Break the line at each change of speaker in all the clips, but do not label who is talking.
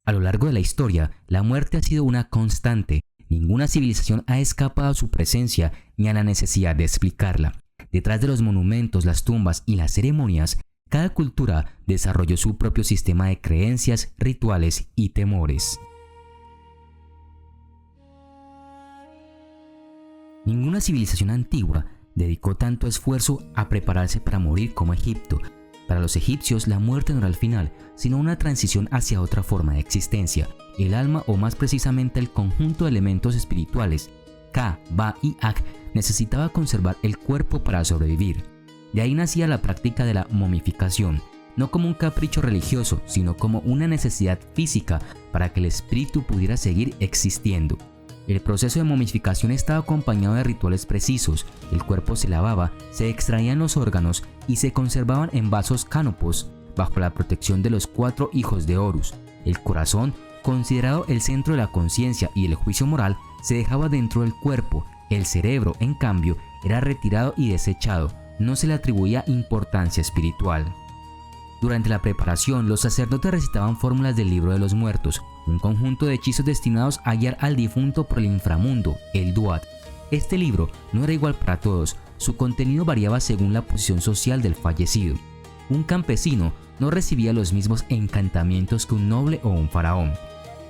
A lo largo de la historia, la muerte ha sido una constante. Ninguna civilización ha escapado a su presencia ni a la necesidad de explicarla. Detrás de los monumentos, las tumbas y las ceremonias, cada cultura desarrolló su propio sistema de creencias, rituales y temores. Ninguna civilización antigua dedicó tanto esfuerzo a prepararse para morir como Egipto. Para los egipcios, la muerte no era el final, sino una transición hacia otra forma de existencia. El alma, o más precisamente el conjunto de elementos espirituales, Ka, Ba y Ak, necesitaba conservar el cuerpo para sobrevivir. De ahí nacía la práctica de la momificación, no como un capricho religioso, sino como una necesidad física para que el espíritu pudiera seguir existiendo. El proceso de momificación estaba acompañado de rituales precisos. El cuerpo se lavaba, se extraían los órganos y se conservaban en vasos cánopos bajo la protección de los 4 hijos de Horus. El corazón, considerado el centro de la conciencia y el juicio moral, se dejaba dentro del cuerpo. El cerebro, en cambio, era retirado y desechado. No se le atribuía importancia espiritual. Durante la preparación, los sacerdotes recitaban fórmulas del libro de los muertos, un conjunto de hechizos destinados a guiar al difunto por el inframundo, el Duat. Este libro no era igual para todos, su contenido variaba según la posición social del fallecido. Un campesino no recibía los mismos encantamientos que un noble o un faraón.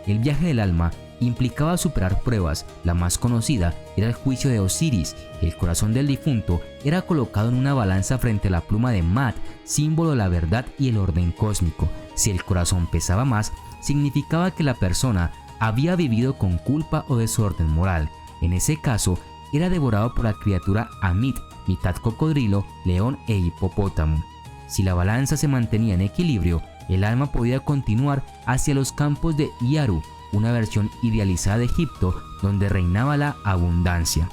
El viaje del alma implicaba superar pruebas. La más conocida era el juicio de Osiris. El corazón del difunto era colocado en una balanza frente a la pluma de Mat, símbolo de la verdad y el orden cósmico. Si el corazón pesaba más, significaba que la persona había vivido con culpa o desorden moral. En ese caso, era devorado por la criatura Amit, mitad cocodrilo, león e hipopótamo. Si la balanza se mantenía en equilibrio, el alma podía continuar hacia los campos de Yaru, una versión idealizada de Egipto donde reinaba la abundancia.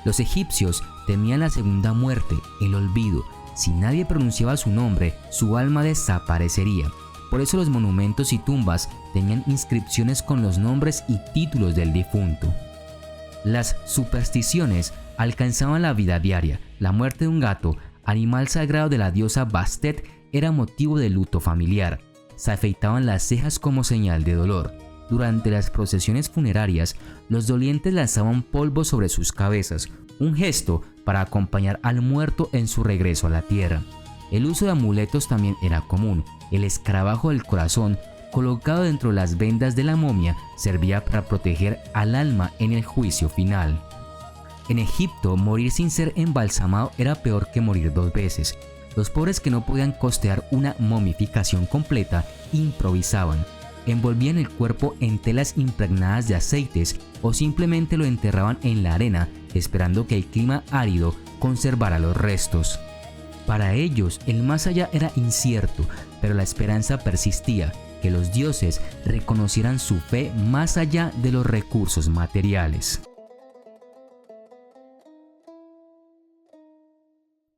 Los egipcios temían la segunda muerte, el olvido. Si nadie pronunciaba su nombre, su alma desaparecería. Por eso los monumentos y tumbas tenían inscripciones con los nombres y títulos del difunto. Las supersticiones alcanzaban la vida diaria. La muerte de un gato, animal sagrado de la diosa Bastet, era motivo de luto familiar. Se afeitaban las cejas como señal de dolor. Durante las procesiones funerarias, los dolientes lanzaban polvo sobre sus cabezas, un gesto para acompañar al muerto en su regreso a la tierra. El uso de amuletos también era común. El escarabajo del corazón, colocado dentro de las vendas de la momia, servía para proteger al alma en el juicio final. En Egipto, morir sin ser embalsamado era peor que morir 2 veces. Los pobres que no podían costear una momificación completa improvisaban. Envolvían el cuerpo en telas impregnadas de aceites o simplemente lo enterraban en la arena esperando que el clima árido conservara los restos. Para ellos, el más allá era incierto, pero la esperanza persistía, que los dioses reconocieran su fe más allá de los recursos materiales.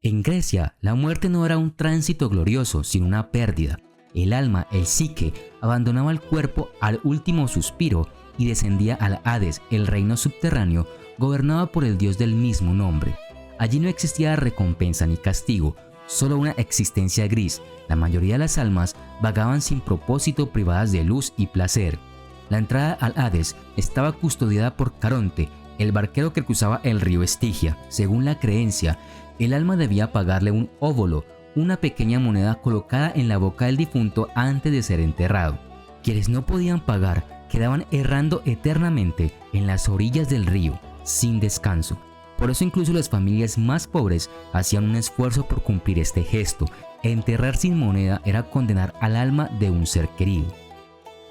En Grecia, la muerte no era un tránsito glorioso, sino una pérdida. El alma, el psique, abandonaba el cuerpo al último suspiro y descendía al Hades, el reino subterráneo, gobernado por el dios del mismo nombre. Allí no existía recompensa ni castigo, solo una existencia gris. La mayoría de las almas vagaban sin propósito, privadas de luz y placer. La entrada al Hades estaba custodiada por Caronte, el barquero que cruzaba el río Estigia. Según la creencia, el alma debía pagarle un óbolo, una pequeña moneda colocada en la boca del difunto antes de ser enterrado. Quienes no podían pagar quedaban errando eternamente en las orillas del río, sin descanso. Por eso incluso las familias más pobres hacían un esfuerzo por cumplir este gesto. Enterrar sin moneda era condenar al alma de un ser querido.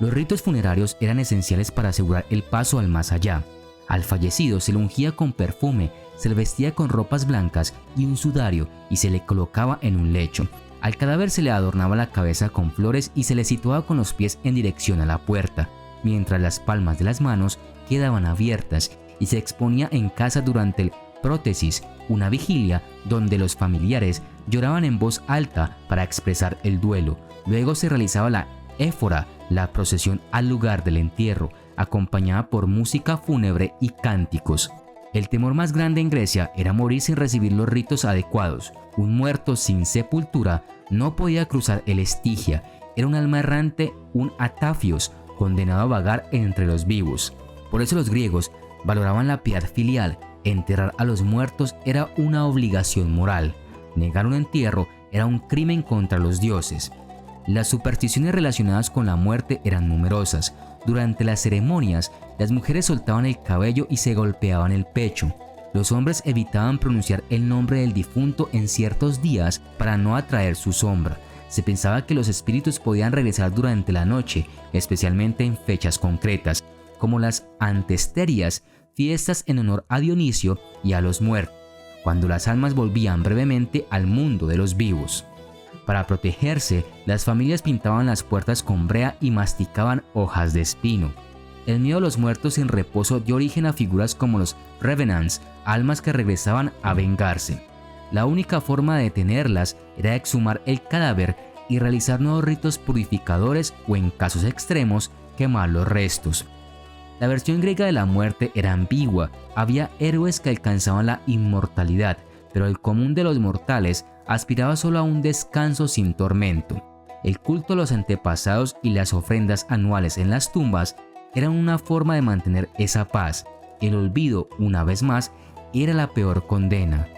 Los ritos funerarios eran esenciales para asegurar el paso al más allá. Al fallecido se le ungía con perfume, se le vestía con ropas blancas y un sudario y se le colocaba en un lecho. Al cadáver se le adornaba la cabeza con flores y se le situaba con los pies en dirección a la puerta, mientras las palmas de las manos quedaban abiertas, y se exponía en casa durante el prótesis, una vigilia donde los familiares lloraban en voz alta para expresar el duelo. Luego se realizaba la éfora, la procesión al lugar del entierro, acompañada por música fúnebre y cánticos. El temor más grande en Grecia era morir sin recibir los ritos adecuados. Un muerto sin sepultura no podía cruzar el Estigia era un alma errante, un atafios, condenado a vagar entre los vivos. Por eso los griegos valoraban la piedad filial. Enterrar a los muertos era una obligación moral. Negar un entierro era un crimen contra los dioses. Las supersticiones relacionadas con la muerte eran numerosas. Durante las ceremonias, las mujeres soltaban el cabello y se golpeaban el pecho. Los hombres evitaban pronunciar el nombre del difunto en ciertos días para no atraer su sombra. Se pensaba que los espíritus podían regresar durante la noche, especialmente en fechas concretas, como las antesterias, fiestas en honor a Dionisio y a los muertos, cuando las almas volvían brevemente al mundo de los vivos. Para protegerse, las familias pintaban las puertas con brea y masticaban hojas de espino. El miedo a los muertos en reposo dio origen a figuras como los revenants, almas que regresaban a vengarse. La única forma de detenerlas era exhumar el cadáver y realizar nuevos ritos purificadores o, en casos extremos, quemar los restos. La versión griega de la muerte era ambigua. Había héroes que alcanzaban la inmortalidad, pero el común de los mortales aspiraba solo a un descanso sin tormento. El culto a los antepasados y las ofrendas anuales en las tumbas eran una forma de mantener esa paz. El olvido, una vez más, era la peor condena.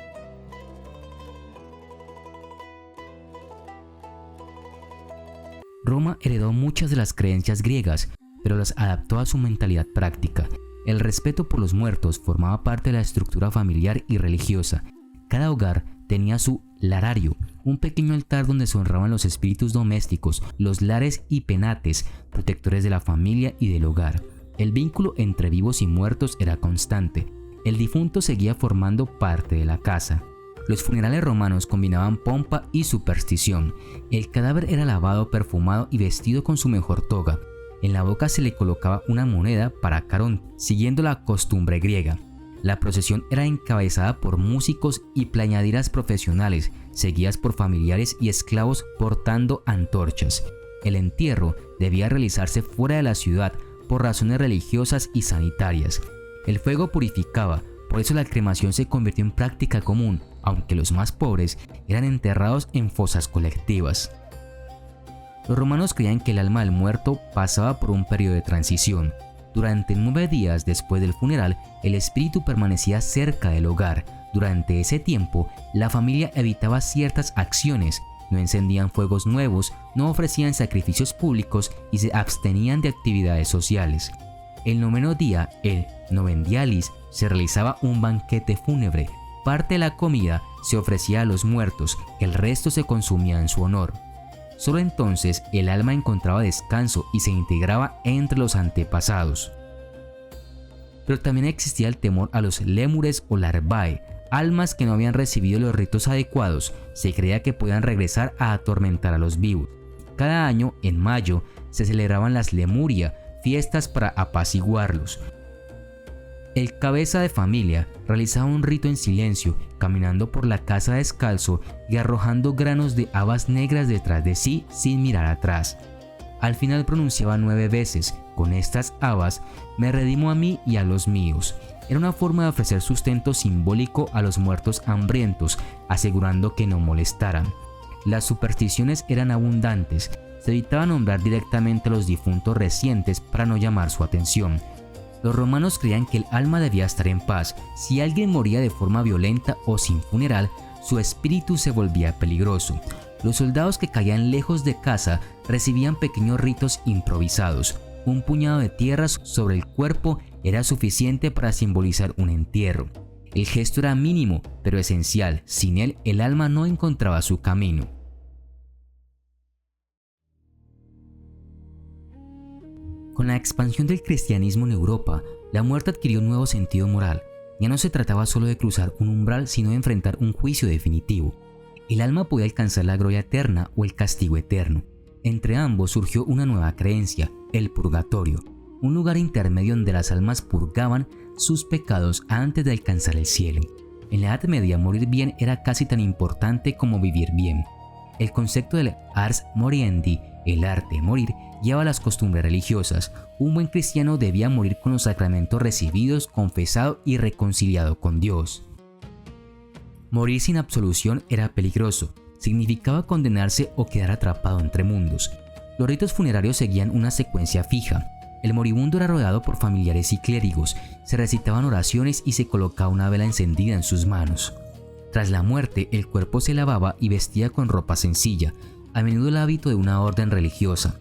Roma heredó muchas de las creencias griegas, pero las adaptó a su mentalidad práctica. El respeto por los muertos formaba parte de la estructura familiar y religiosa. Cada hogar tenía su larario, un pequeño altar donde se honraban los espíritus domésticos, los lares y penates, protectores de la familia y del hogar. El vínculo entre vivos y muertos era constante. El difunto seguía formando parte de la casa. Los funerales romanos combinaban pompa y superstición. El cadáver era lavado, perfumado y vestido con su mejor toga. En la boca se le colocaba una moneda para Carón, siguiendo la costumbre griega. La procesión era encabezada por músicos y plañideras profesionales, seguidas por familiares y esclavos portando antorchas. El entierro debía realizarse fuera de la ciudad por razones religiosas y sanitarias. El fuego purificaba, por eso la cremación se convirtió en práctica común, aunque los más pobres eran enterrados en fosas colectivas. Los romanos creían que el alma del muerto pasaba por un periodo de transición. Durante 9 días después del funeral, el espíritu permanecía cerca del hogar. Durante ese tiempo, la familia evitaba ciertas acciones, no encendían fuegos nuevos, no ofrecían sacrificios públicos y se abstenían de actividades sociales. El 9º día, el novendialis, se realizaba un banquete fúnebre. Parte de la comida se ofrecía a los muertos, el resto se consumía en su honor. Solo entonces el alma encontraba descanso y se integraba entre los antepasados. Pero también existía el temor a los lémures o larvae, almas que no habían recibido los ritos adecuados. Se creía que podían regresar a atormentar a los vivos. Cada año, en mayo, se celebraban las lemuria, fiestas para apaciguarlos. El cabeza de familia realizaba un rito en silencio, caminando por la casa descalzo y arrojando granos de habas negras detrás de sí sin mirar atrás. Al final pronunciaba 9 veces: con estas habas me redimo a mí y a los míos. Era una forma de ofrecer sustento simbólico a los muertos hambrientos, asegurando que no molestaran. Las supersticiones eran abundantes. Se evitaba nombrar directamente a los difuntos recientes para no llamar su atención. Los romanos creían que el alma debía estar en paz. Si alguien moría de forma violenta o sin funeral, su espíritu se volvía peligroso. Los soldados que caían lejos de casa recibían pequeños ritos improvisados. Un puñado de tierras sobre el cuerpo era suficiente para simbolizar un entierro. El gesto era mínimo, pero esencial. Sin él, el alma no encontraba su camino. Con la expansión del cristianismo en Europa, la muerte adquirió un nuevo sentido moral. Ya no se trataba solo de cruzar un umbral, sino de enfrentar un juicio definitivo. El alma podía alcanzar la gloria eterna o el castigo eterno. Entre ambos surgió una nueva creencia, el purgatorio, un lugar intermedio donde las almas purgaban sus pecados antes de alcanzar el cielo. En la Edad Media, morir bien era casi tan importante como vivir bien. El concepto del ars moriendi, el arte de morir, lleva a las costumbres religiosas. Un buen cristiano debía morir con los sacramentos recibidos, confesado y reconciliado con Dios. Morir sin absolución era peligroso. Significaba condenarse o quedar atrapado entre mundos. Los ritos funerarios seguían una secuencia fija. El moribundo era rodeado por familiares y clérigos, se recitaban oraciones y se colocaba una vela encendida en sus manos. Tras la muerte, el cuerpo se lavaba y vestía con ropa sencilla, a menudo el hábito de una orden religiosa.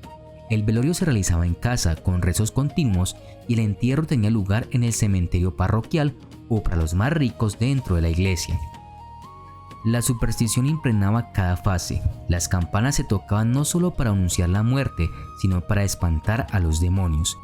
El velorio se realizaba en casa, con rezos continuos, y el entierro tenía lugar en el cementerio parroquial o, para los más ricos, dentro de la iglesia. La superstición impregnaba cada fase. Las campanas se tocaban no solo para anunciar la muerte, sino para espantar a los demonios.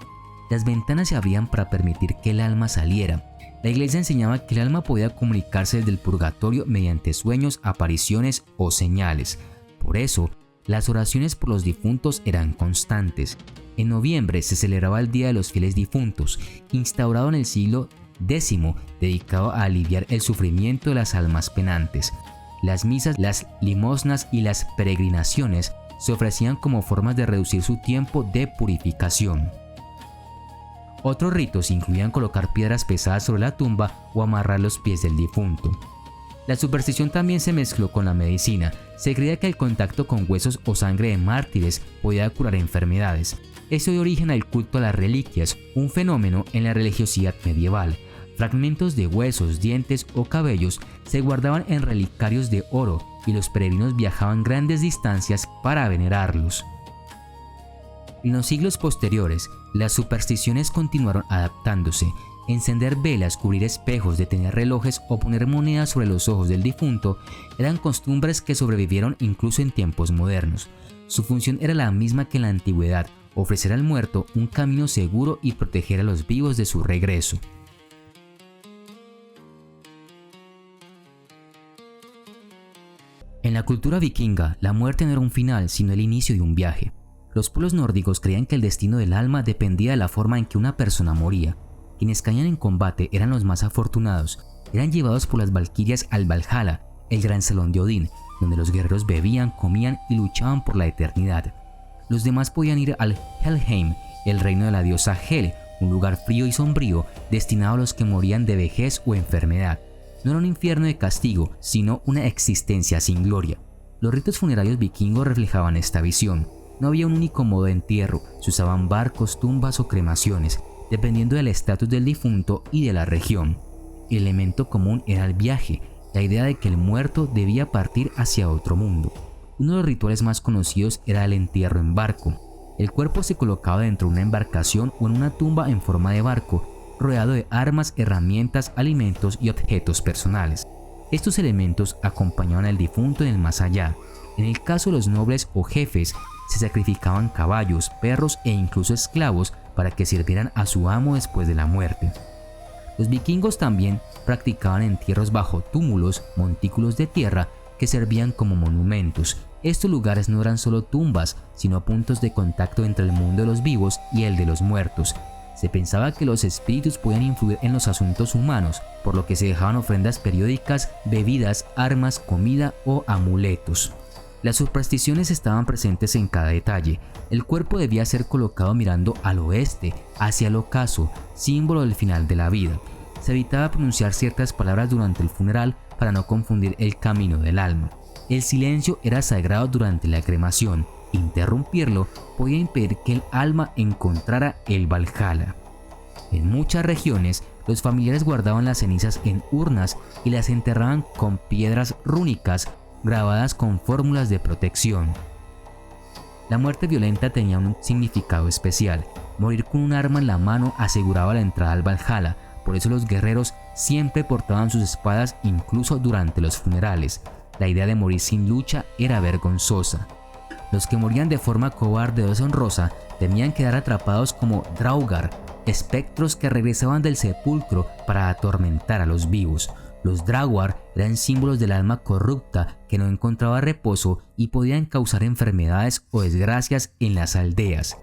Las ventanas se abrían para permitir que el alma saliera. La iglesia enseñaba que el alma podía comunicarse desde el purgatorio mediante sueños, apariciones o señales. Por eso, las oraciones por los difuntos eran constantes. En noviembre se celebraba el Día de los Fieles Difuntos, instaurado en el siglo X, dedicado a aliviar el sufrimiento de las almas penantes. Las misas, las limosnas y las peregrinaciones se ofrecían como formas de reducir su tiempo de purificación. Otros ritos incluían colocar piedras pesadas sobre la tumba o amarrar los pies del difunto. La superstición también se mezcló con la medicina. Se creía que el contacto con huesos o sangre de mártires podía curar enfermedades. Esto dio origen al culto a las reliquias, un fenómeno en la religiosidad medieval. Fragmentos de huesos, dientes o cabellos se guardaban en relicarios de oro y los peregrinos viajaban grandes distancias para venerarlos. En los siglos posteriores, las supersticiones continuaron adaptándose. Encender velas, cubrir espejos, detener relojes o poner monedas sobre los ojos del difunto eran costumbres que sobrevivieron incluso en tiempos modernos. Su función era la misma que en la antigüedad: ofrecer al muerto un camino seguro y proteger a los vivos de su regreso. En la cultura vikinga, la muerte no era un final, sino el inicio de un viaje. Los pueblos nórdicos creían que el destino del alma dependía de la forma en que una persona moría. Quienes caían en combate eran los más afortunados, eran llevados por las valquirias al Valhalla, el gran salón de Odín, donde los guerreros bebían, comían y luchaban por la eternidad. Los demás podían ir al Helheim, el reino de la diosa Hel, un lugar frío y sombrío destinado a los que morían de vejez o enfermedad. No era un infierno de castigo, sino una existencia sin gloria. Los ritos funerarios vikingos reflejaban esta visión. No había un único modo de entierro, se usaban barcos, tumbas o cremaciones, dependiendo del estatus del difunto y de la región. El elemento común era el viaje, la idea de que el muerto debía partir hacia otro mundo. Uno de los rituales más conocidos era el entierro en barco. El cuerpo se colocaba dentro de una embarcación o en una tumba en forma de barco, rodeado de armas, herramientas, alimentos y objetos personales. Estos elementos acompañaban al difunto en el más allá. En el caso de los nobles o jefes, se sacrificaban caballos, perros e incluso esclavos para que sirvieran a su amo después de la muerte. Los vikingos también practicaban entierros bajo túmulos, montículos de tierra que servían como monumentos. Estos lugares no eran solo tumbas, sino puntos de contacto entre el mundo de los vivos y el de los muertos. Se pensaba que los espíritus podían influir en los asuntos humanos, por lo que se dejaban ofrendas periódicas, bebidas, armas, comida o amuletos. Las supersticiones estaban presentes en cada detalle. El cuerpo debía ser colocado mirando al oeste, hacia el ocaso, símbolo del final de la vida. Se evitaba pronunciar ciertas palabras durante el funeral para no confundir el camino del alma. El silencio era sagrado durante la cremación. Interrumpirlo podía impedir que el alma encontrara el Valhalla. En muchas regiones, los familiares guardaban las cenizas en urnas y las enterraban con piedras rúnicas grabadas con fórmulas de protección. La muerte violenta tenía un significado especial. Morir con un arma en la mano aseguraba la entrada al Valhalla, por eso los guerreros siempre portaban sus espadas incluso durante los funerales. La idea de morir sin lucha era vergonzosa. Los que morían de forma cobarde o deshonrosa temían quedar atrapados como Draugr, espectros que regresaban del sepulcro para atormentar a los vivos. Los Draugr eran símbolos del alma corrupta que no encontraba reposo y podían causar enfermedades o desgracias en las aldeas.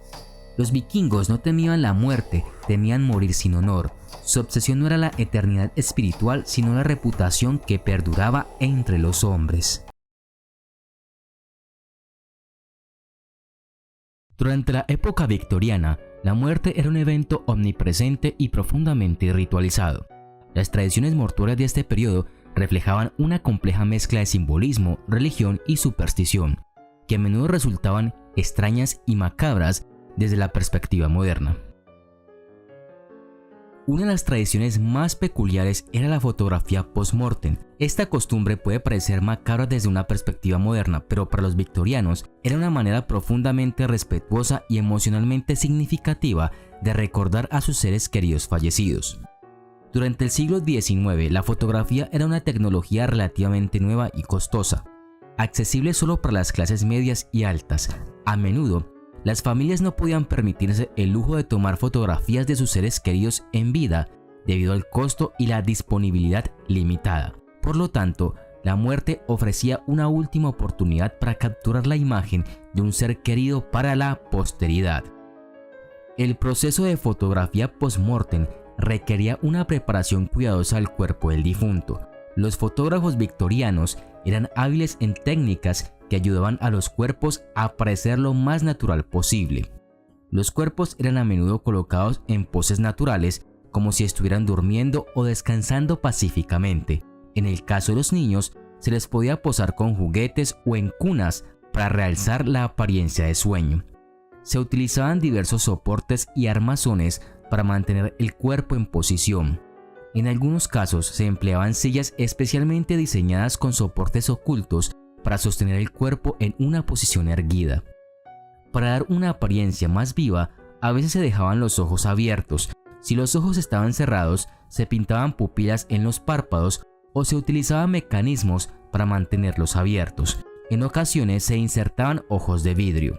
Los vikingos no temían la muerte, temían morir sin honor. Su obsesión no era la eternidad espiritual, sino la reputación que perduraba entre los hombres. Durante la época victoriana, la muerte era un evento omnipresente y profundamente ritualizado. Las tradiciones mortuorias de este periodo reflejaban una compleja mezcla de simbolismo, religión y superstición. que a menudo resultaban extrañas y macabras desde la perspectiva moderna. Una de las tradiciones más peculiares era la fotografía post-mortem. Esta costumbre puede parecer macabra desde una perspectiva moderna, pero para los victorianos era una manera profundamente respetuosa y emocionalmente significativa de recordar a sus seres queridos fallecidos. Durante el siglo XIX, la fotografía era una tecnología relativamente nueva y costosa, accesible solo para las clases medias y altas. A menudo, las familias no podían permitirse el lujo de tomar fotografías de sus seres queridos en vida debido al costo y la disponibilidad limitada. Por lo tanto, la muerte ofrecía una última oportunidad para capturar la imagen de un ser querido para la posteridad. El proceso de fotografía post-mortem requería una preparación cuidadosa del cuerpo del difunto. Los fotógrafos victorianos eran hábiles en técnicas que ayudaban a los cuerpos a parecer lo más natural posible. Los cuerpos eran a menudo colocados en poses naturales, como si estuvieran durmiendo o descansando pacíficamente. En el caso de los niños, se les podía posar con juguetes o en cunas para realzar la apariencia de sueño. Se utilizaban diversos soportes y armazones para mantener el cuerpo en posición. En algunos casos se empleaban sillas especialmente diseñadas con soportes ocultos para sostener el cuerpo en una posición erguida. Para dar una apariencia más viva, a veces se dejaban los ojos abiertos. Si los ojos estaban cerrados, se pintaban pupilas en los párpados o se utilizaban mecanismos para mantenerlos abiertos. En ocasiones se insertaban ojos de vidrio.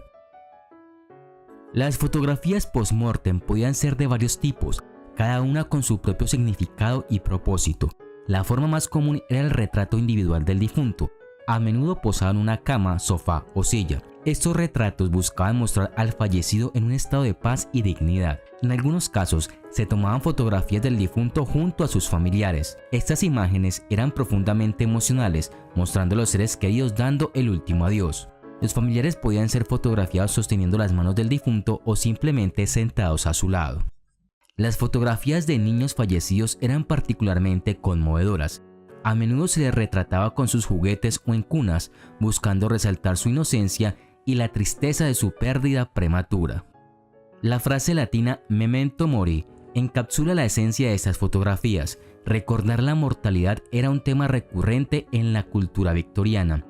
Las fotografías post-mortem podían ser de varios tipos, cada una con su propio significado y propósito. La forma más común era el retrato individual del difunto, a menudo posado en una cama, sofá o silla. Estos retratos buscaban mostrar al fallecido en un estado de paz y dignidad. En algunos casos, se tomaban fotografías del difunto junto a sus familiares. Estas imágenes eran profundamente emocionales, mostrando a los seres queridos dando el último adiós. Los familiares podían ser fotografiados sosteniendo las manos del difunto o simplemente sentados a su lado. Las fotografías de niños fallecidos eran particularmente conmovedoras. A menudo se les retrataba con sus juguetes o en cunas, buscando resaltar su inocencia y la tristeza de su pérdida prematura. La frase latina memento mori encapsula la esencia de estas fotografías. Recordar la mortalidad era un tema recurrente en la cultura victoriana.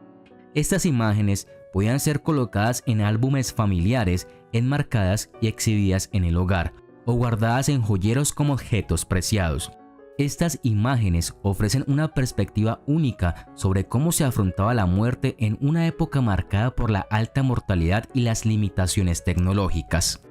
Estas imágenes podían ser colocadas en álbumes familiares, enmarcadas y exhibidas en el hogar, o guardadas en joyeros como objetos preciados. Estas imágenes ofrecen una perspectiva única sobre cómo se afrontaba la muerte en una época marcada por la alta mortalidad y las limitaciones tecnológicas.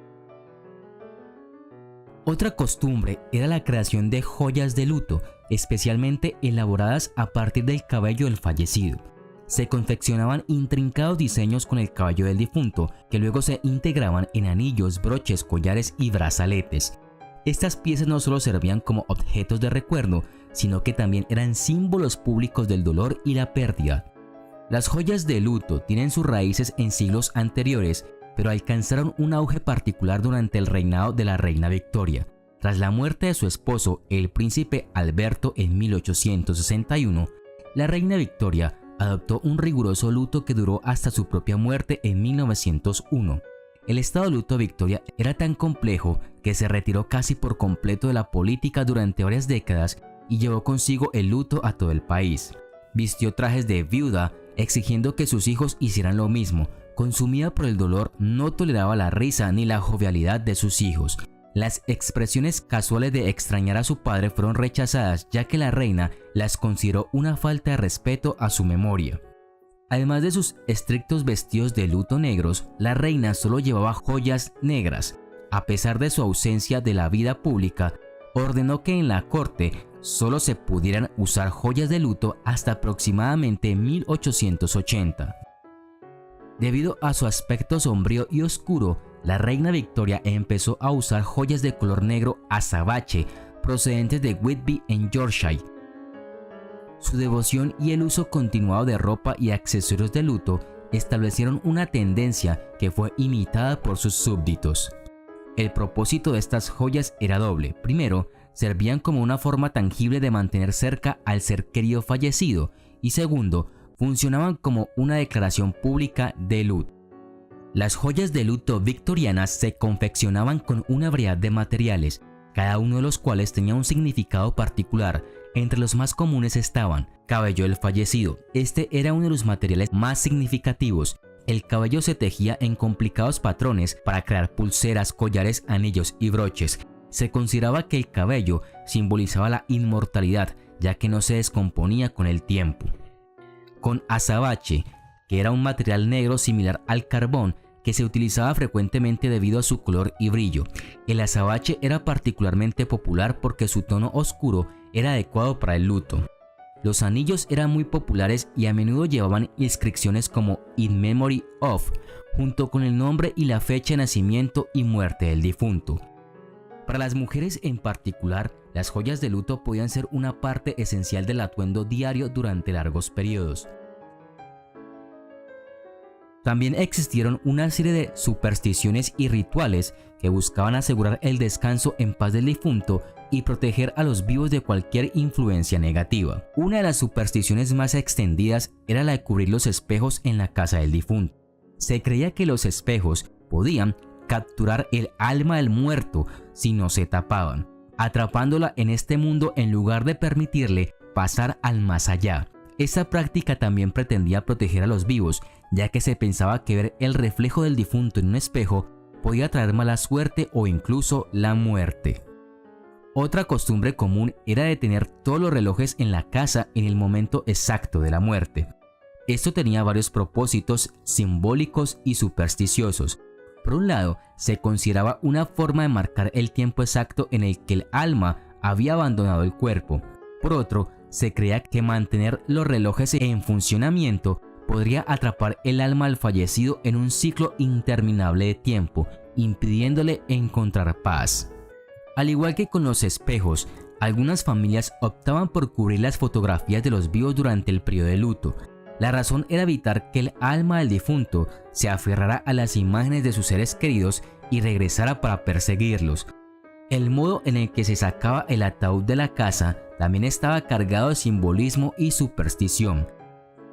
Otra costumbre era la creación de joyas de luto, especialmente elaboradas a partir del cabello del fallecido. Se confeccionaban intrincados diseños con el cabello del difunto, que luego se integraban en anillos, broches, collares y brazaletes. Estas piezas no solo servían como objetos de recuerdo, sino que también eran símbolos públicos del dolor y la pérdida. Las joyas de luto tienen sus raíces en siglos anteriores, pero alcanzaron un auge particular durante el reinado de la reina Victoria. Tras la muerte de su esposo, el príncipe Alberto, en 1861, la reina Victoria adoptó un riguroso luto que duró hasta su propia muerte en 1901. El estado de luto de Victoria era tan complejo que se retiró casi por completo de la política durante varias décadas y llevó consigo el luto a todo el país. Vistió trajes de viuda, exigiendo que sus hijos hicieran lo mismo. Consumida por el dolor, no toleraba la risa ni la jovialidad de sus hijos. Las expresiones casuales de extrañar a su padre fueron rechazadas, ya que la reina las consideró una falta de respeto a su memoria. Además de sus estrictos vestidos de luto negros, la reina solo llevaba joyas negras. A pesar de su ausencia de la vida pública, ordenó que en la corte solo se pudieran usar joyas de luto hasta aproximadamente 1880. Debido a su aspecto sombrío y oscuro, la reina Victoria empezó a usar joyas de color negro azabache procedentes de Whitby en Yorkshire. Su devoción y el uso continuado de ropa y accesorios de luto establecieron una tendencia que fue imitada por sus súbditos. El propósito de estas joyas era doble. Primero, servían como una forma tangible de mantener cerca al ser querido fallecido, y segundo, funcionaban como una declaración pública de luto. Las joyas de luto victorianas se confeccionaban con una variedad de materiales, cada uno de los cuales tenía un significado particular. Entre los más comunes estaban cabello del fallecido. Este era uno de los materiales más significativos. El cabello se tejía en complicados patrones para crear pulseras, collares, anillos y broches. Se consideraba que el cabello simbolizaba la inmortalidad, ya que no se descomponía con el tiempo. Con azabache, que era un material negro similar al carbón, que se utilizaba frecuentemente debido a su color y brillo. El azabache era particularmente popular porque su tono oscuro era adecuado para el luto. Los anillos eran muy populares y a menudo llevaban inscripciones como In Memory of, junto con el nombre y la fecha de nacimiento y muerte del difunto. Para las mujeres en particular, las joyas de luto podían ser una parte esencial del atuendo diario durante largos periodos. También existieron una serie de supersticiones y rituales que buscaban asegurar el descanso en paz del difunto y proteger a los vivos de cualquier influencia negativa. Una de las supersticiones más extendidas era la de cubrir los espejos en la casa del difunto. Se creía que los espejos podían capturar el alma del muerto si no se tapaban, atrapándola en este mundo en lugar de permitirle pasar al más allá. Esta práctica también pretendía proteger a los vivos, ya que se pensaba que ver el reflejo del difunto en un espejo podía traer mala suerte o incluso la muerte. Otra costumbre común era de tener todos los relojes en la casa en el momento exacto de la muerte. Esto tenía varios propósitos simbólicos y supersticiosos. Por un lado, se consideraba una forma de marcar el tiempo exacto en el que el alma había abandonado el cuerpo. Por otro, se creía que mantener los relojes en funcionamiento podría atrapar el alma del fallecido en un ciclo interminable de tiempo, impidiéndole encontrar paz. Al igual que con los espejos, algunas familias optaban por cubrir las fotografías de los vivos durante el periodo de luto. La razón era evitar que el alma del difunto se aferrara a las imágenes de sus seres queridos y regresara para perseguirlos. El modo en el que se sacaba el ataúd de la casa también estaba cargado de simbolismo y superstición.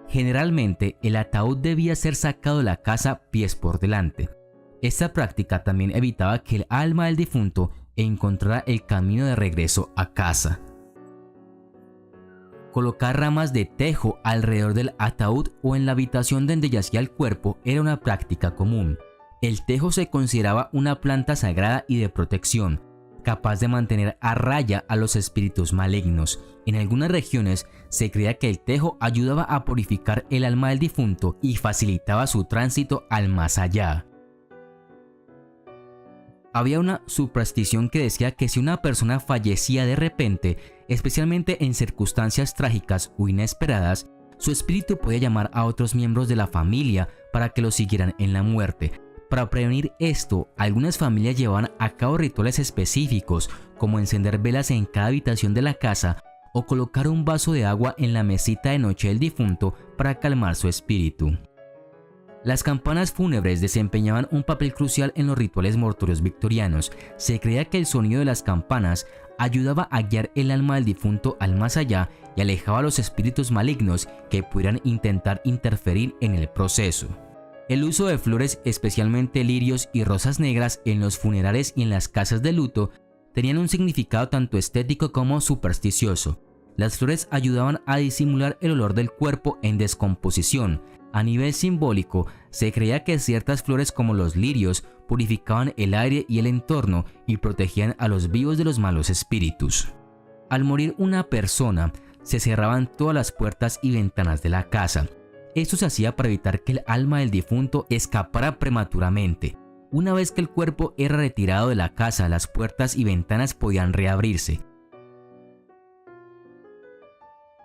Generalmente, el ataúd debía ser sacado de la casa pies por delante. Esta práctica también evitaba que el alma del difunto encontrara el camino de regreso a casa. Colocar ramas de tejo alrededor del ataúd o en la habitación donde yacía el cuerpo era una práctica común. El tejo se consideraba una planta sagrada y de protección, capaz de mantener a raya a los espíritus malignos. En algunas regiones se creía que el tejo ayudaba a purificar el alma del difunto y facilitaba su tránsito al más allá. Había una superstición que decía que si una persona fallecía de repente, especialmente en circunstancias trágicas o inesperadas, su espíritu podía llamar a otros miembros de la familia para que lo siguieran en la muerte. Para prevenir esto, algunas familias llevaban a cabo rituales específicos, como encender velas en cada habitación de la casa o colocar un vaso de agua en la mesita de noche del difunto para calmar su espíritu. Las campanas fúnebres desempeñaban un papel crucial en los rituales mortuorios victorianos. Se creía que el sonido de las campanas ayudaba a guiar el alma del difunto al más allá y alejaba a los espíritus malignos que pudieran intentar interferir en el proceso. El uso de flores, especialmente lirios y rosas negras, en los funerales y en las casas de luto tenían un significado tanto estético como supersticioso. Las flores ayudaban a disimular el olor del cuerpo en descomposición. A nivel simbólico, se creía que ciertas flores como los lirios purificaban el aire y el entorno y protegían a los vivos de los malos espíritus. Al morir una persona, se cerraban todas las puertas y ventanas de la casa. Esto se hacía para evitar que el alma del difunto escapara prematuramente. Una vez que el cuerpo era retirado de la casa, las puertas y ventanas podían reabrirse.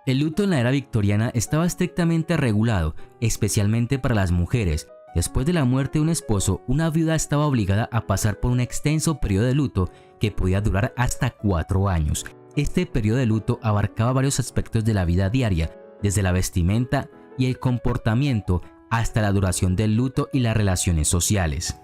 El luto en la era victoriana estaba estrictamente regulado, especialmente para las mujeres. Después de la muerte de un esposo, una viuda estaba obligada a pasar por un extenso periodo de luto que podía durar hasta 4 años. Este periodo de luto abarcaba varios aspectos de la vida diaria, desde la vestimenta y el comportamiento hasta la duración del luto y las relaciones sociales.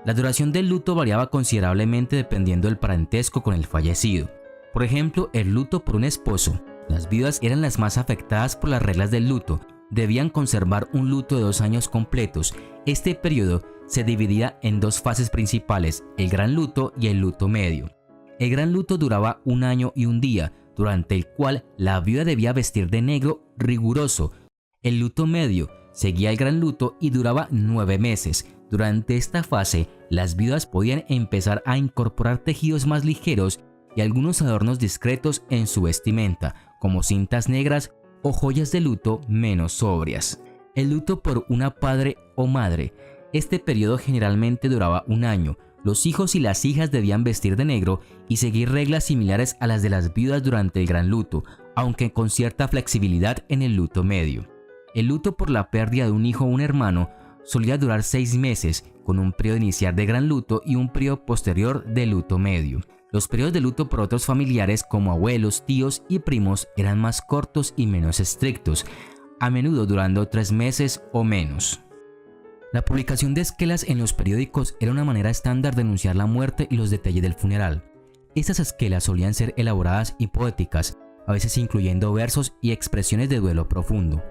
La duración del luto variaba considerablemente dependiendo del parentesco con el fallecido. Por ejemplo, el luto por un esposo. Las viudas eran las más afectadas por las reglas del luto. debían conservar un luto de 2 años completos. Este periodo se dividía en 2 fases principales, el gran luto y el luto medio. El gran luto duraba 1 año y 1 día, durante el cual la viuda debía vestir de negro riguroso. El luto medio seguía el gran luto y duraba 9 meses. Durante esta fase, las viudas podían empezar a incorporar tejidos más ligeros y algunos adornos discretos en su vestimenta, como cintas negras o joyas de luto menos sobrias. El luto por una padre o madre. Este periodo generalmente duraba 1 año. Los hijos y las hijas debían vestir de negro y seguir reglas similares a las de las viudas durante el gran luto, aunque con cierta flexibilidad en el luto medio. El luto por la pérdida de un hijo o un hermano solía durar 6 meses, con un periodo inicial de gran luto y un periodo posterior de luto medio. Los periodos de luto por otros familiares como abuelos, tíos y primos eran más cortos y menos estrictos, a menudo durando 3 meses o menos. La publicación de esquelas en los periódicos era una manera estándar de anunciar la muerte y los detalles del funeral. Estas esquelas solían ser elaboradas y poéticas, a veces incluyendo versos y expresiones de duelo profundo.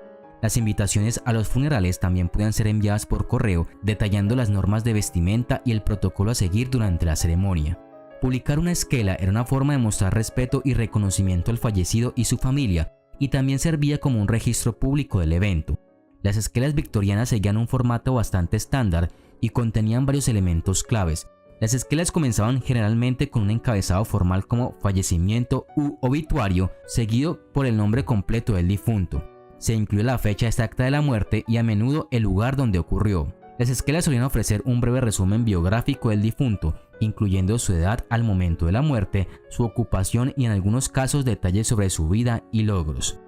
Las invitaciones a los funerales también podían ser enviadas por correo, detallando las normas de vestimenta y el protocolo a seguir durante la ceremonia. Publicar una esquela era una forma de mostrar respeto y reconocimiento al fallecido y su familia, y también servía como un registro público del evento. Las esquelas victorianas seguían un formato bastante estándar y contenían varios elementos claves. Las esquelas comenzaban generalmente con un encabezado formal como fallecimiento u obituario, seguido por el nombre completo del difunto. Se incluía la fecha exacta de la muerte y a menudo el lugar donde ocurrió. Las esquelas solían ofrecer un breve resumen biográfico del difunto, incluyendo su edad al momento de la muerte, su ocupación y en algunos casos detalles sobre su vida y logros.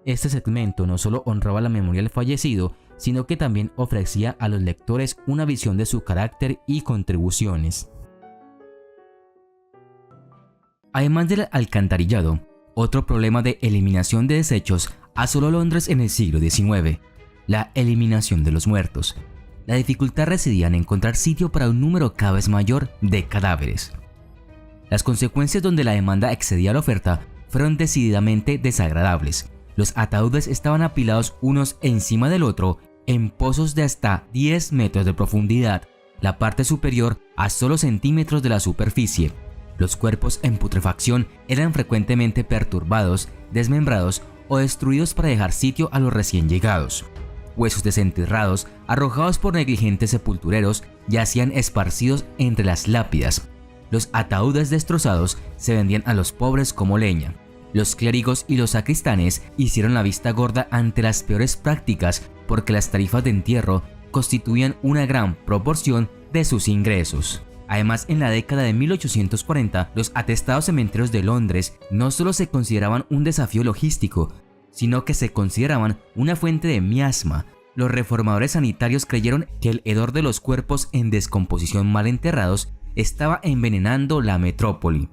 Este segmento no solo honraba la memoria del fallecido, sino que también ofrecía a los lectores una visión de su carácter y contribuciones. Además del alcantarillado, otro problema de eliminación de desechos asoló Londres en el siglo XIX, la eliminación de los muertos. La dificultad residía en encontrar sitio para un número cada vez mayor de cadáveres. Las consecuencias donde la demanda excedía la oferta fueron decididamente desagradables. Los ataúdes estaban apilados unos encima del otro en pozos de hasta 10 metros de profundidad, la parte superior a solo centímetros de la superficie. Los cuerpos en putrefacción eran frecuentemente perturbados, desmembrados o destruidos para dejar sitio a los recién llegados. Huesos desenterrados, arrojados por negligentes sepultureros, yacían esparcidos entre las lápidas. Los ataúdes destrozados se vendían a los pobres como leña. Los clérigos y los sacristanes hicieron la vista gorda ante las peores prácticas porque las tarifas de entierro constituían una gran proporción de sus ingresos. Además, en la década de 1840, los atestados cementerios de Londres no solo se consideraban un desafío logístico, sino que se consideraban una fuente de miasma. Los reformadores sanitarios creyeron que el hedor de los cuerpos en descomposición mal enterrados estaba envenenando la metrópoli.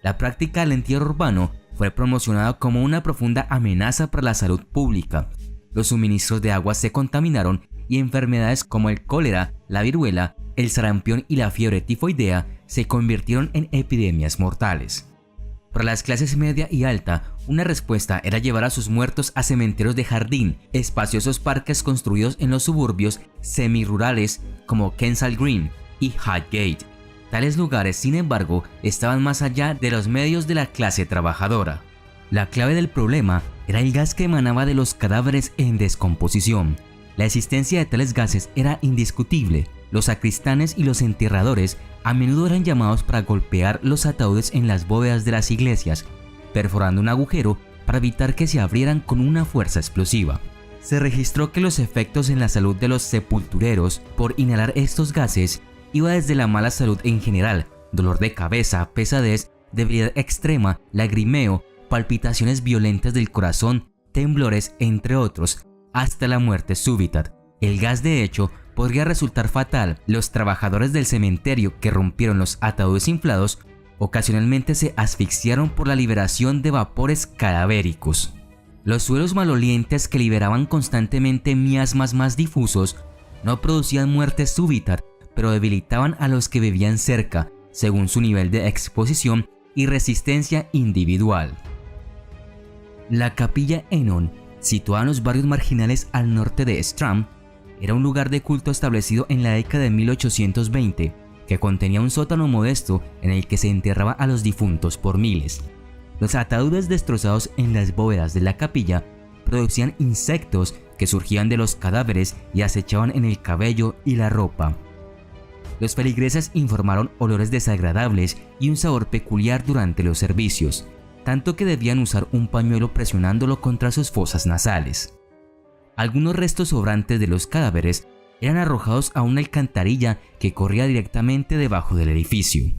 La práctica del entierro urbano fue promocionada como una profunda amenaza para la salud pública. Los suministros de agua se contaminaron y enfermedades como el cólera, la viruela, el sarampión y la fiebre tifoidea se convirtieron en epidemias mortales. Para las clases media y alta, una respuesta era llevar a sus muertos a cementerios de jardín, espaciosos parques construidos en los suburbios semirurales como Kensal Green y Highgate. Tales lugares, sin embargo, estaban más allá de los medios de la clase trabajadora. La clave del problema era el gas que emanaba de los cadáveres en descomposición. La existencia de tales gases era indiscutible. Los sacristanes y los enterradores a menudo eran llamados para golpear los ataúdes en las bóvedas de las iglesias, perforando un agujero para evitar que se abrieran con una fuerza explosiva. Se registró que los efectos en la salud de los sepultureros por inhalar estos gases iba desde la mala salud en general, dolor de cabeza, pesadez, debilidad extrema, lagrimeo, palpitaciones violentas del corazón, temblores, entre otros, hasta la muerte súbita. El gas, de hecho, podría resultar fatal. Los trabajadores del cementerio que rompieron los ataúdes inflados ocasionalmente se asfixiaron por la liberación de vapores cadavéricos. Los suelos malolientes que liberaban constantemente miasmas más difusos no producían muerte súbita, pero debilitaban a los que vivían cerca, según su nivel de exposición y resistencia individual. La capilla Enon situada en los barrios marginales al norte de Strand, era un lugar de culto establecido en la década de 1820 que contenía un sótano modesto en el que se enterraba a los difuntos por miles. Los ataúdes destrozados en las bóvedas de la capilla producían insectos que surgían de los cadáveres y acechaban en el cabello y la ropa. Los feligreses informaron olores desagradables y un sabor peculiar durante los servicios, tanto que debían usar un pañuelo presionándolo contra sus fosas nasales. Algunos restos sobrantes de los cadáveres eran arrojados a una alcantarilla que corría directamente debajo del edificio.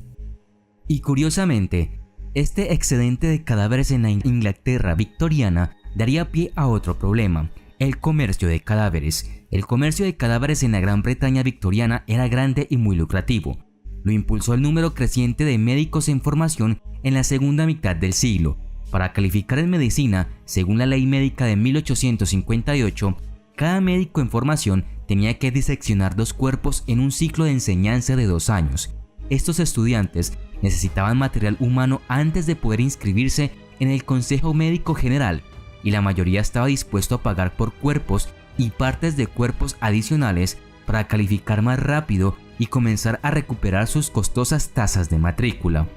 Y curiosamente, este excedente de cadáveres en la Inglaterra victoriana daría pie a otro problema: el comercio de cadáveres. El comercio de cadáveres en la Gran Bretaña victoriana era grande y muy lucrativo. Lo impulsó el número creciente de médicos en formación en la segunda mitad del siglo. Para calificar en medicina, según la ley médica de 1858, cada médico en formación tenía que diseccionar 2 cuerpos en un ciclo de enseñanza de 2 años. Estos estudiantes necesitaban material humano antes de poder inscribirse en el Consejo Médico General, y la mayoría estaba dispuesto a pagar por cuerpos y partes de cuerpos adicionales para calificar más rápido y comenzar a recuperar sus costosas tasas de matrícula.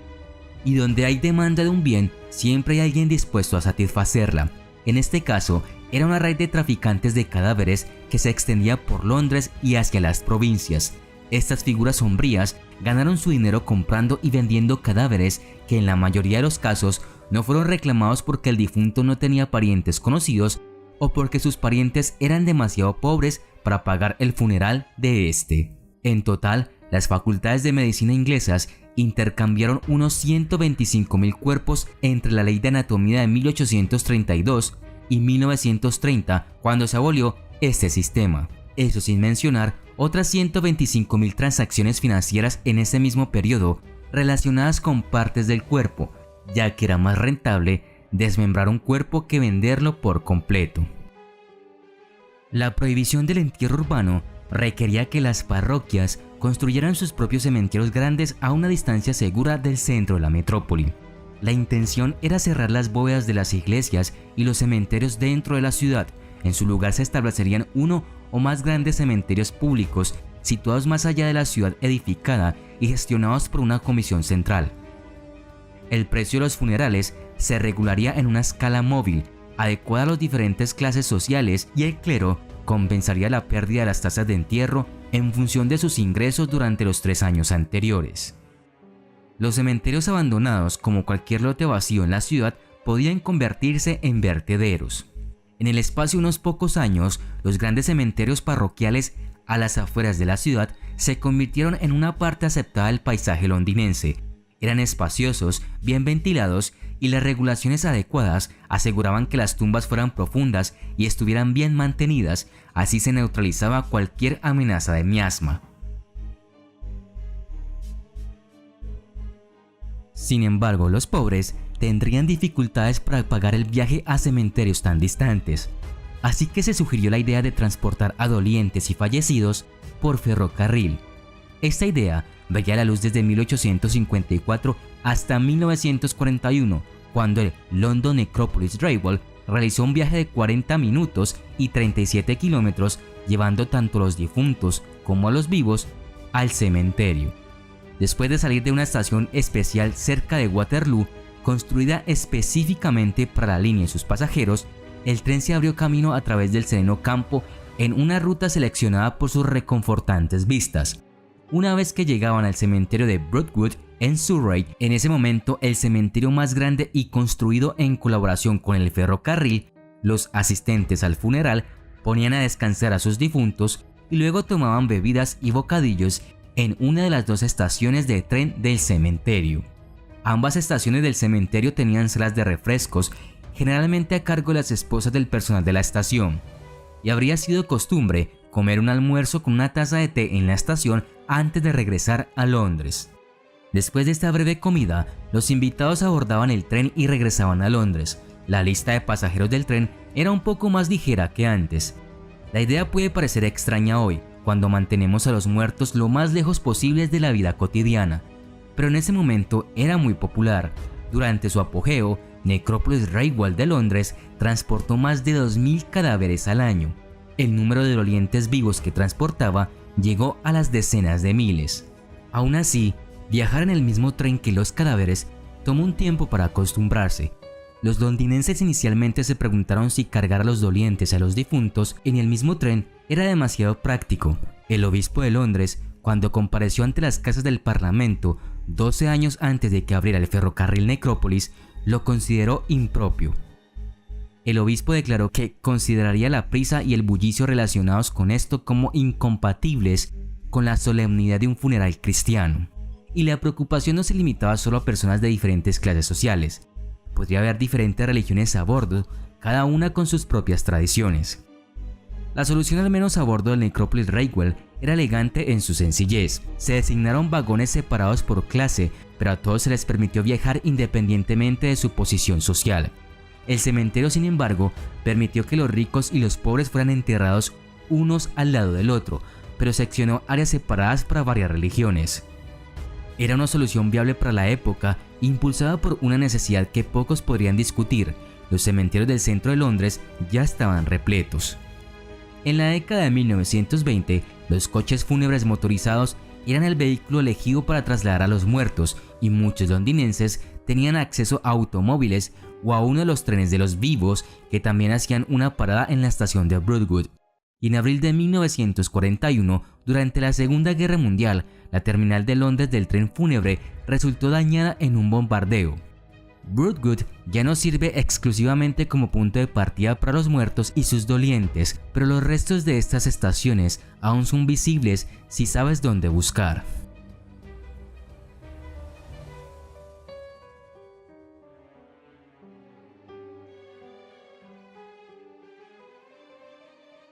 Y donde hay demanda de un bien, siempre hay alguien dispuesto a satisfacerla. En este caso, era una red de traficantes de cadáveres que se extendía por Londres y hacia las provincias. Estas figuras sombrías ganaron su dinero comprando y vendiendo cadáveres que en la mayoría de los casos no fueron reclamados porque el difunto no tenía parientes conocidos o porque sus parientes eran demasiado pobres para pagar el funeral de este. En total, las facultades de medicina inglesas intercambiaron unos 125.000 cuerpos entre la Ley de Anatomía de 1832 y 1930, cuando se abolió este sistema. Eso sin mencionar otras 125.000 transacciones financieras en ese mismo periodo relacionadas con partes del cuerpo, ya que era más rentable desmembrar un cuerpo que venderlo por completo. La prohibición del entierro urbano requería que las parroquias construyeran sus propios cementerios grandes a una distancia segura del centro de la metrópoli. La intención era cerrar las bóvedas de las iglesias y los cementerios dentro de la ciudad. En su lugar se establecerían uno o más grandes cementerios públicos situados más allá de la ciudad edificada y gestionados por una comisión central. El precio de los funerales se regularía en una escala móvil, adecuada a las diferentes clases sociales, y el clero compensaría la pérdida de las tasas de entierro en función de sus ingresos durante los 3 años anteriores. Los cementerios abandonados, como cualquier lote vacío en la ciudad, podían convertirse en vertederos. En el espacio de unos pocos años, los grandes cementerios parroquiales a las afueras de la ciudad se convirtieron en una parte aceptada del paisaje londinense. Eran espaciosos, bien ventilados, y las regulaciones adecuadas aseguraban que las tumbas fueran profundas y estuvieran bien mantenidas. Así se neutralizaba cualquier amenaza de miasma. Sin embargo, los pobres tendrían dificultades para pagar el viaje a cementerios tan distantes, así que se sugirió la idea de transportar a dolientes y fallecidos por ferrocarril. Esta idea veía la luz desde 1854 hasta 1941, cuando el London Necropolis Railway realizó un viaje de 40 minutos y 37 kilómetros, llevando tanto a los difuntos como a los vivos al cementerio. Después de salir de una estación especial cerca de Waterloo, construida específicamente para la línea y sus pasajeros, el tren se abrió camino a través del sereno campo en una ruta seleccionada por sus reconfortantes vistas. Una vez que llegaban al cementerio de Broadwood en Surrey, en ese momento el cementerio más grande y construido en colaboración con el ferrocarril, los asistentes al funeral ponían a descansar a sus difuntos y luego tomaban bebidas y bocadillos en una de las 2 estaciones de tren del cementerio. Ambas estaciones del cementerio tenían salas de refrescos, generalmente a cargo de las esposas del personal de la estación, y habría sido costumbre comer un almuerzo con una taza de té en la estación antes de regresar a Londres. Después de esta breve comida, los invitados abordaban el tren y regresaban a Londres. La lista de pasajeros del tren era un poco más ligera que antes. La idea puede parecer extraña hoy, cuando mantenemos a los muertos lo más lejos posibles de la vida cotidiana, pero en ese momento era muy popular. Durante su apogeo, Necrópolis Railway de Londres transportó más de 2000 cadáveres al año. El número de dolientes vivos que transportaba llegó a las decenas de miles. Aún así, viajar en el mismo tren que los cadáveres tomó un tiempo para acostumbrarse. Los londinenses inicialmente se preguntaron si cargar a los dolientes y a los difuntos en el mismo tren era demasiado práctico. El obispo de Londres, cuando compareció ante las casas del Parlamento 12 años antes de que abriera el ferrocarril Necrópolis, lo consideró impropio. El obispo declaró que consideraría la prisa y el bullicio relacionados con esto como incompatibles con la solemnidad de un funeral cristiano. Y la preocupación no se limitaba solo a personas de diferentes clases sociales. Podría haber diferentes religiones a bordo, cada una con sus propias tradiciones. La solución, al menos a bordo del Necrópolis Railway, era elegante en su sencillez. Se designaron vagones separados por clase, pero a todos se les permitió viajar independientemente de su posición social. El cementerio, sin embargo, permitió que los ricos y los pobres fueran enterrados unos al lado del otro, pero seccionó áreas separadas para varias religiones. Era una solución viable para la época, impulsada por una necesidad que pocos podrían discutir. Los cementerios del centro de Londres ya estaban repletos. En la década de 1920, los coches fúnebres motorizados eran el vehículo elegido para trasladar a los muertos, y muchos londinenses tenían acceso a automóviles o a uno de los trenes de los vivos, que también hacían una parada en la estación de Broadwood. Y en abril de 1941, durante la Segunda Guerra Mundial, la terminal de Londres del tren fúnebre resultó dañada en un bombardeo. Broadwood ya no sirve exclusivamente como punto de partida para los muertos y sus dolientes, pero los restos de estas estaciones aún son visibles si sabes dónde buscar.